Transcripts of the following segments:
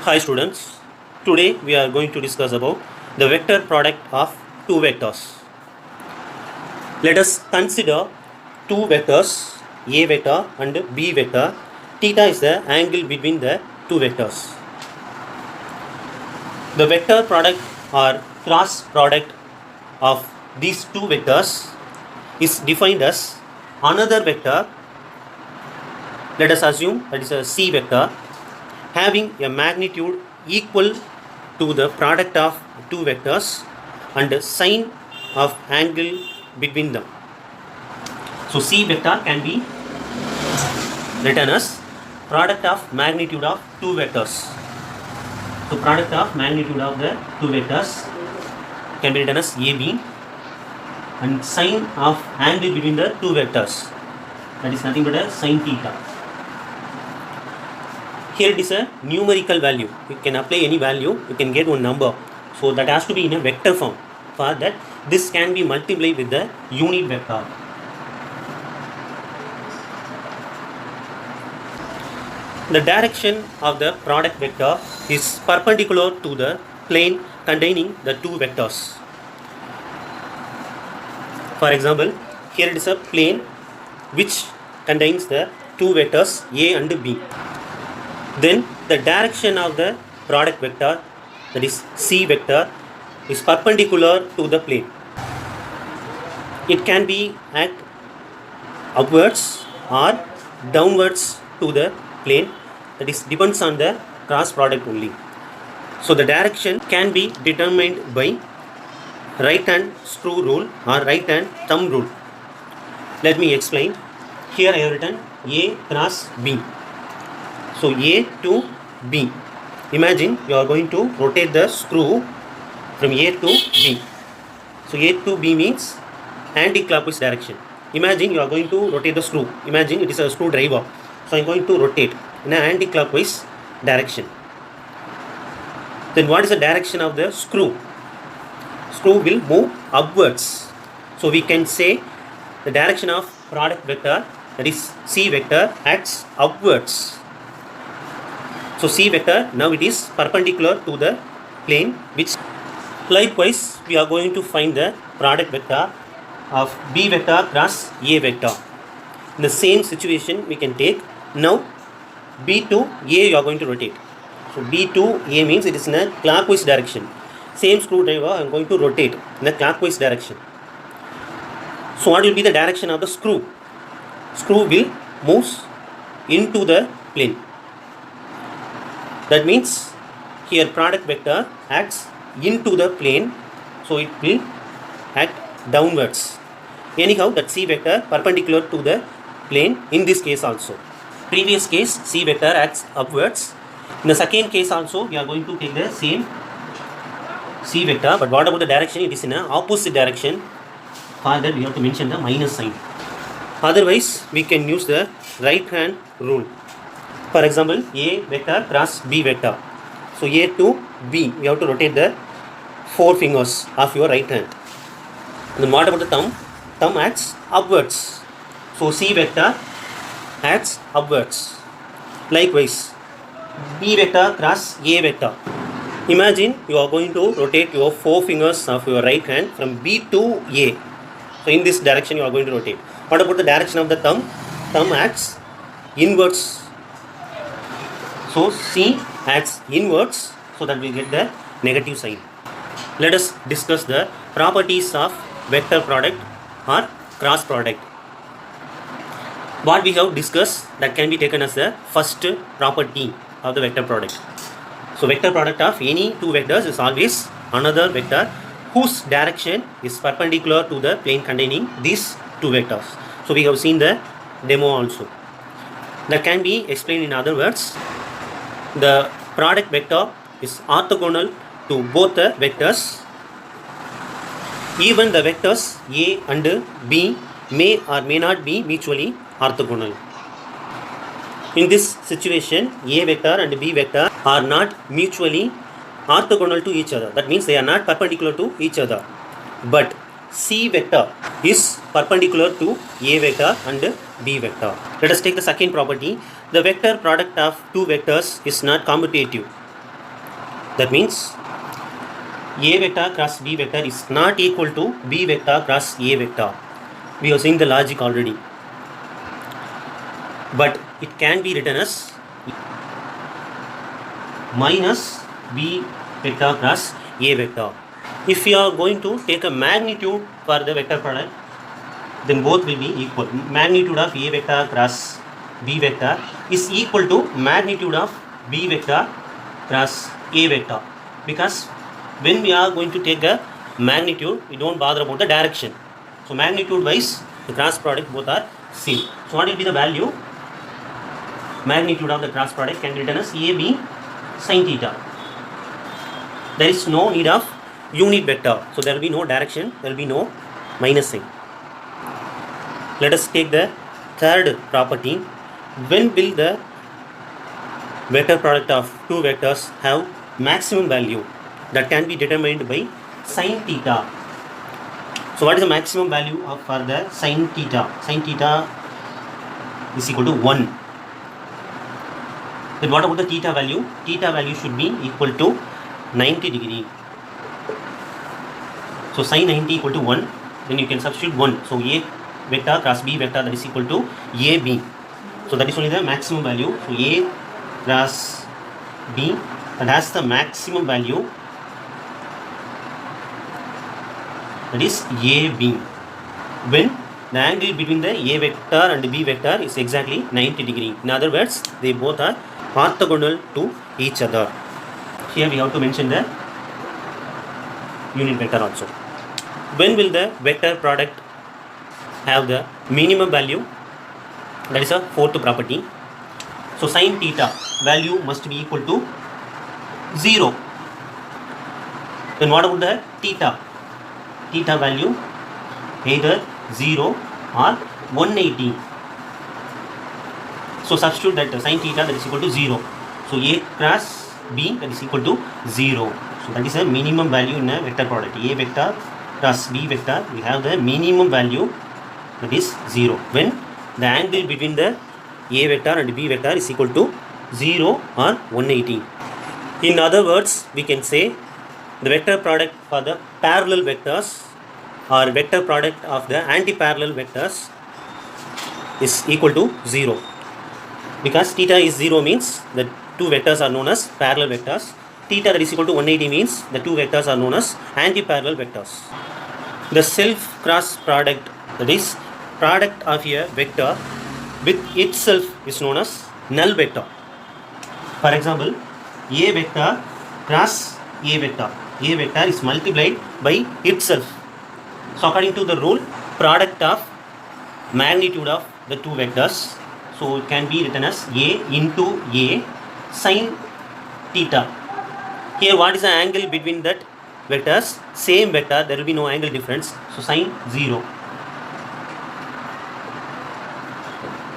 Hi students, today we are going to discuss about the vector product of two vectors. Let us consider two vectors A vector and B vector. Theta is the angle between the two vectors. The vector product or cross product of these two vectors is defined as another vector. Let us assume that is a C vector having a magnitude equal to the product of two vectors and the sine of angle between them. So C vector can be written as product of magnitude of two vectors. So product of magnitude of the two vectors can be written as AB and sine of angle between the two vectors, that is nothing but a sine theta. Here it is a numerical value. You can apply any value, you can get one number. So that has to be in a vector form. For that, this can be multiplied with the unit vector. The direction of the product vector is perpendicular to the plane containing the two vectors. For example, here it is a plane which contains the two vectors A and B. Then the direction of the product vector, that is C vector, is perpendicular to the plane. It can be at upwards or downwards to the plane, that is depends on the cross product only. So the direction can be determined by right hand screw rule or right hand thumb rule. Let me explain. Here I have written A cross B. So A to B. Imagine you are going to rotate the screw from A to B. So A to B means anti-clockwise direction. Imagine you are going to rotate the screw. Imagine it is a screwdriver. So I am going to rotate in an anti-clockwise direction. Then what is the direction of the screw? Screw will move upwards. So we can say the direction of product vector, that is C vector, acts upwards. So C vector, now it is perpendicular to the plane, which likewise we are going to find the product vector of B vector cross A vector. In the same situation we can take, now B to A you are going to rotate. So B to A means it is in a clockwise direction. Same screwdriver I am going to rotate in a clockwise direction. So what will be the direction of the screw? Screw will move into the plane. That means here product vector acts into the plane, so it will act downwards. Anyhow, that C vector perpendicular to the plane in this case also. Previous case C vector acts upwards. In the second case also we are going to take the same C vector, but what about the direction? It is in an opposite direction. For that we have to mention the minus sign. Otherwise we can use the right hand rule. For example, A vector cross B vector. So A to B, you have to rotate the four fingers of your right hand. Then what about the thumb? Thumb acts upwards. So C vector acts upwards. Likewise, B vector cross A vector. Imagine you are going to rotate your four fingers of your right hand from B to A. So in this direction you are going to rotate. What about the direction of the thumb? Thumb acts inwards. So C acts inwards, so that we get the negative sign. Let us discuss the properties of vector product or cross product. What we have discussed, that can be taken as the first property of the vector product. So vector product of any two vectors is always another vector whose direction is perpendicular to the plane containing these two vectors. So we have seen the demo also. That can be explained in other words. The product vector is orthogonal to both the vectors. Even the vectors A and B may or may not be mutually orthogonal. In this situation, A vector and B vector are not mutually orthogonal to each other. That means they are not perpendicular to each other. But C vector is perpendicular to A vector and B vector. Let us take the second property. The vector product of two vectors is not commutative. That means A vector cross B vector is not equal to B vector cross A vector. We have seen the logic already. But it can be written as minus B vector cross A vector. If we are going to take a magnitude for the vector product, then both will be equal. Magnitude of A vector cross B vector is equal to magnitude of B vector cross A vector, because when we are going to take a magnitude, we don't bother about the direction. So magnitude wise, the cross product both are same. So what will be the value? Magnitude of the cross product can be written as AB sin theta. There is no need of unit vector, so there will be no direction, there will be no minus sign. Let us take the third property. When will the vector product of two vectors have maximum value? That can be determined by sin theta. So what is the maximum value for the sin theta? Sin theta is equal to 1. Then what about the theta value? Theta value should be equal to 90 degree. So sin 90 equal to 1. Then you can substitute 1. So A vector cross B vector, that is equal to AB. So that is only the maximum value. So A cross B, that has the maximum value, that is AB, when the angle between the A vector and B vector is exactly 90 degree. In other words, they both are orthogonal to each other. Here we have to mention the unit vector also. When will the vector product have the minimum value? That is a fourth property. So sin theta value must be equal to 0. Then what about the theta? Theta value either 0 or 180. So substitute that sin theta, that is equal to 0. So A cross B, that is equal to 0. So that is a minimum value in a vector product. A vector cross B vector, we have the minimum value, that is 0, when the angle between the A vector and B vector is equal to 0 or 180. In other words, we can say the vector product for the parallel vectors or vector product of the anti-parallel vectors is equal to 0, because theta is 0 means the two vectors are known as parallel vectors. Theta that is equal to 180 means the two vectors are known as anti-parallel vectors. The self cross product, that is product of a vector with itself, is known as null vector. For example, A vector cross A vector. A vector is multiplied by itself. So according to the rule, product of magnitude of the two vectors, so it can be written as A into A sin theta. Here what is the angle between that vectors? Same vector, there will be no angle difference, so sin 0.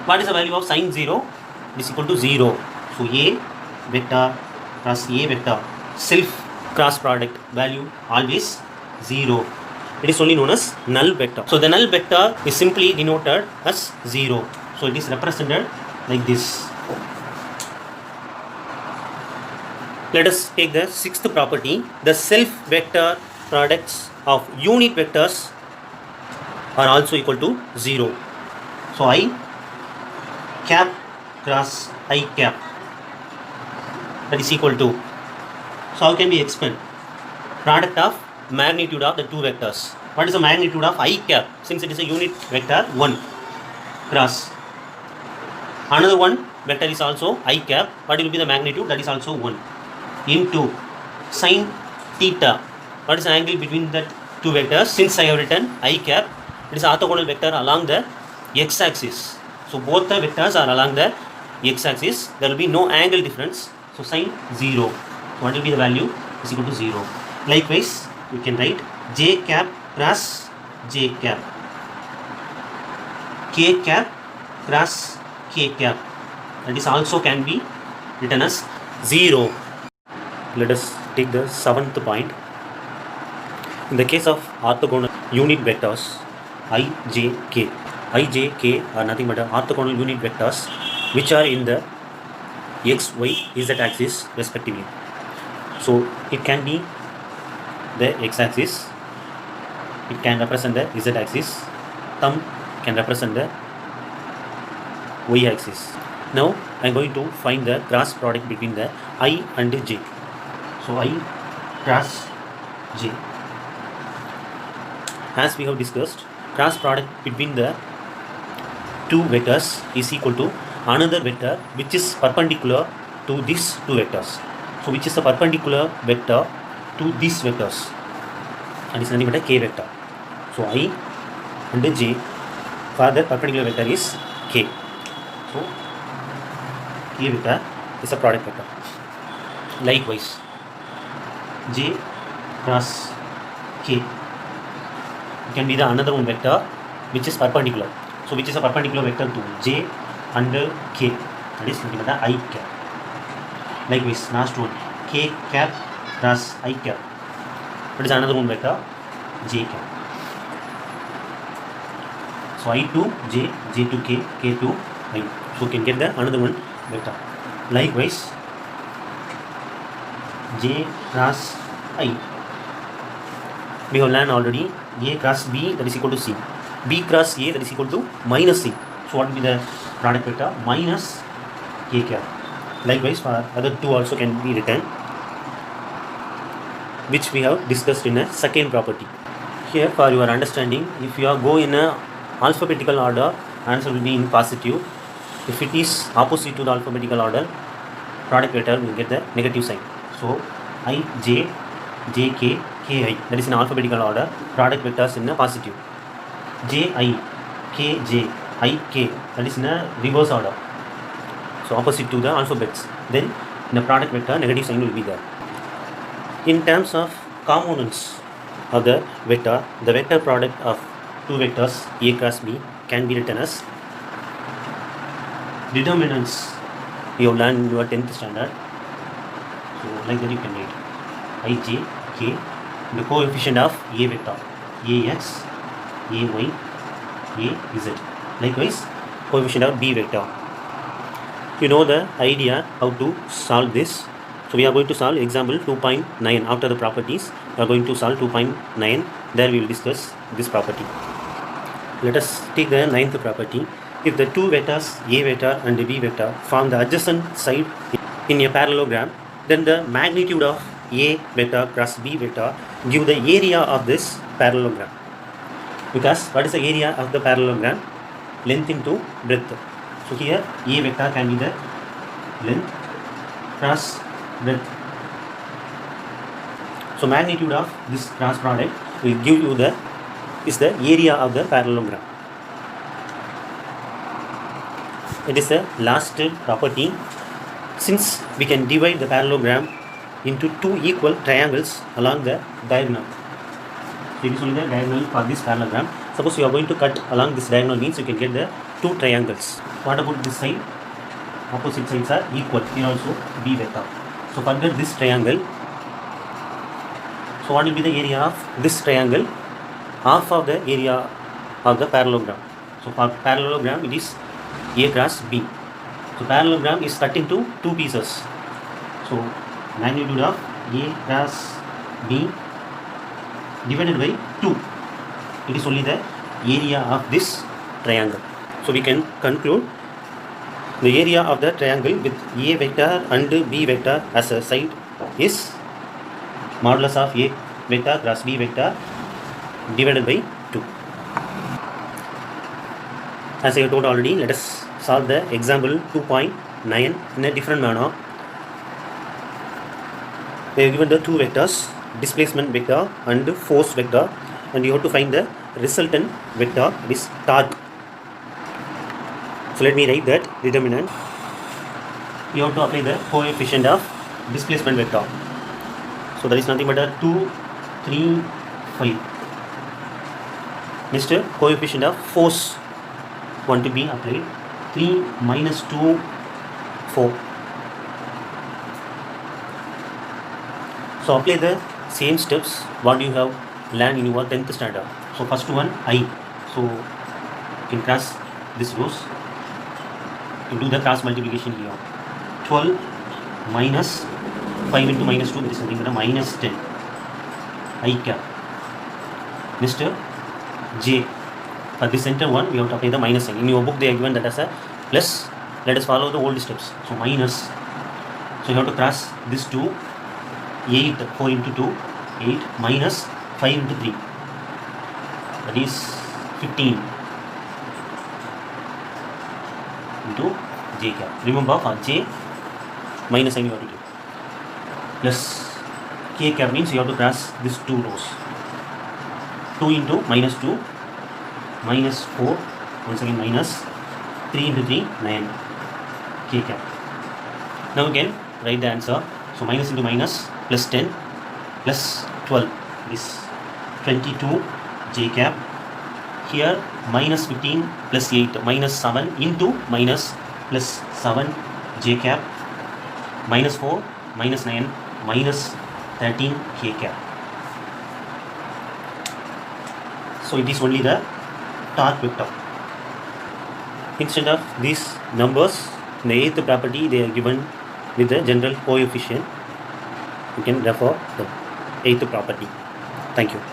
What is the value of sin 0? It is equal to 0. So A vector cross A vector, self cross product value always 0. It is only known as null vector. So the null vector is simply denoted as 0. So it is represented like this. Let us take the sixth property. The self vector products of unit vectors are also equal to 0. So I cap cross I cap, that is equal to, so how can we explain? Product of magnitude of the two vectors. What is the magnitude of I cap? Since it is a unit vector, 1 cross another one vector is also I cap. What will be the magnitude? That is also 1 into sin theta. What is the angle between the two vectors? Since I have written I cap, it is orthogonal vector along the x-axis. So both the vectors are along the x-axis. There will be no angle difference. So sin 0. What will be the value? Is equal to 0. Likewise, we can write j cap cross j cap, k cap cross k cap. That is also can be written as 0. Let us take the seventh point. In the case of orthogonal unit vectors I, j, k. I, j, k are nothing but orthogonal unit vectors which are in the x, y, z axis respectively. So it can be the x-axis, it can represent the z-axis, thumb can represent the y-axis. Now I am going to find the cross product between the I and j. So I cross j. As we have discussed, cross product between the two vectors is equal to another vector which is perpendicular to these two vectors. So which is the perpendicular vector to these vectors, and is nothing but a k vector. So I and j for the perpendicular vector is k. So k vector is a product vector. Likewise, j cross k can be the another one vector which is perpendicular. So which is a perpendicular vector to j and k, that is nothing but the I cap. Likewise, last one, k cap cross I cap, that is another one vector, j cap. So I to j, j to k, k to I. So you can get the another one vector. Likewise, j cross I, we have learned already, a cross b, that is equal to c, b cross a, that is equal to minus c. So what will be the product vector? Minus k cap. Likewise, for other two also can be written, which we have discussed in a second property. Here, for your understanding, if you are go in a alphabetical order, answer will be in positive. If it is opposite to the alphabetical order, product vector will get the negative sign. So I, j, j, k, k, I, that is in alphabetical order, product vectors in a positive. J, I, k, j, I, k, that is in a reverse order, so opposite to the alphabets. Then in the product vector, negative sign will be there. In terms of components of the vector product of two vectors a cross b can be written as determinants. You have learned in your 10th standard. So like that you can write I, j, k, the coefficient of a vector, ax, ay, az. Likewise, coefficient of b vector. You know the idea how to solve this. So we are going to solve example 2.9. After the properties, we are going to solve 2.9. There we will discuss this property. Let us take the 9th property. If the two vectors a vector and b vector form the adjacent side in a parallelogram, then the magnitude of a vector cross b vector give the area of this parallelogram. Because what is the area of the parallelogram? Length into breadth. So here a vector can be the length cross breadth. So magnitude of this cross product will give you the area of the parallelogram. It is the last property. Since we can divide the parallelogram into two equal triangles along the diagonal. So it is only the diagonal for this parallelogram. Suppose you are going to cut along this diagonal, means you can get the two triangles. What about this side? Opposite sides are equal. Here also b vector. So further this triangle. So what will be the area of this triangle? Half of the area of the parallelogram. So for parallelogram it is a cross b. So parallelogram is cut into two pieces. So magnitude of a cross b divided by 2. It is only the area of this triangle. So we can conclude the area of the triangle with a vector and b vector as a side is modulus of a vector cross b vector divided by 2. As I have told already, let us solve the example 2.9 in a different manner. They are given the two vectors, displacement vector and force vector, and you have to find the resultant vector, that is torque. So let me write that determinant. You have to apply the coefficient of displacement vector. So that is nothing but a 2, 3, 5. Next, coefficient of force want to be applied, 3 minus 2, 4. So apply the same steps what you have learned in your 10th standard. So first one I. So you can cross this rows. You do the cross multiplication here. 12 minus 5 into minus 2, that is nothing but a minus 10 I cap. Next j. For the center one, we have to apply the minus sign. In your book, they are given that as a plus. Let us follow the old steps. So minus. So you have to cross this 2. 8, 4 into 2, 8 minus 5 into 3. That is 15 into j cap. Remember, for j, minus sign you have to do. Plus k cap means you have to cross these 2 rows. 2 into minus 2, minus 4, once again minus 3 into 3, 9, k cap. Now again write the answer. So minus into minus, plus 10 plus 12 is 22 j cap. Here minus 15 plus 8, minus 7 into minus plus 7 j cap, minus 4, minus 9, minus 13 k cap. So it is only the torque vector. Instead of these numbers, in the eighth property they are given with the general coefficient. You can refer the eighth property. Thank you.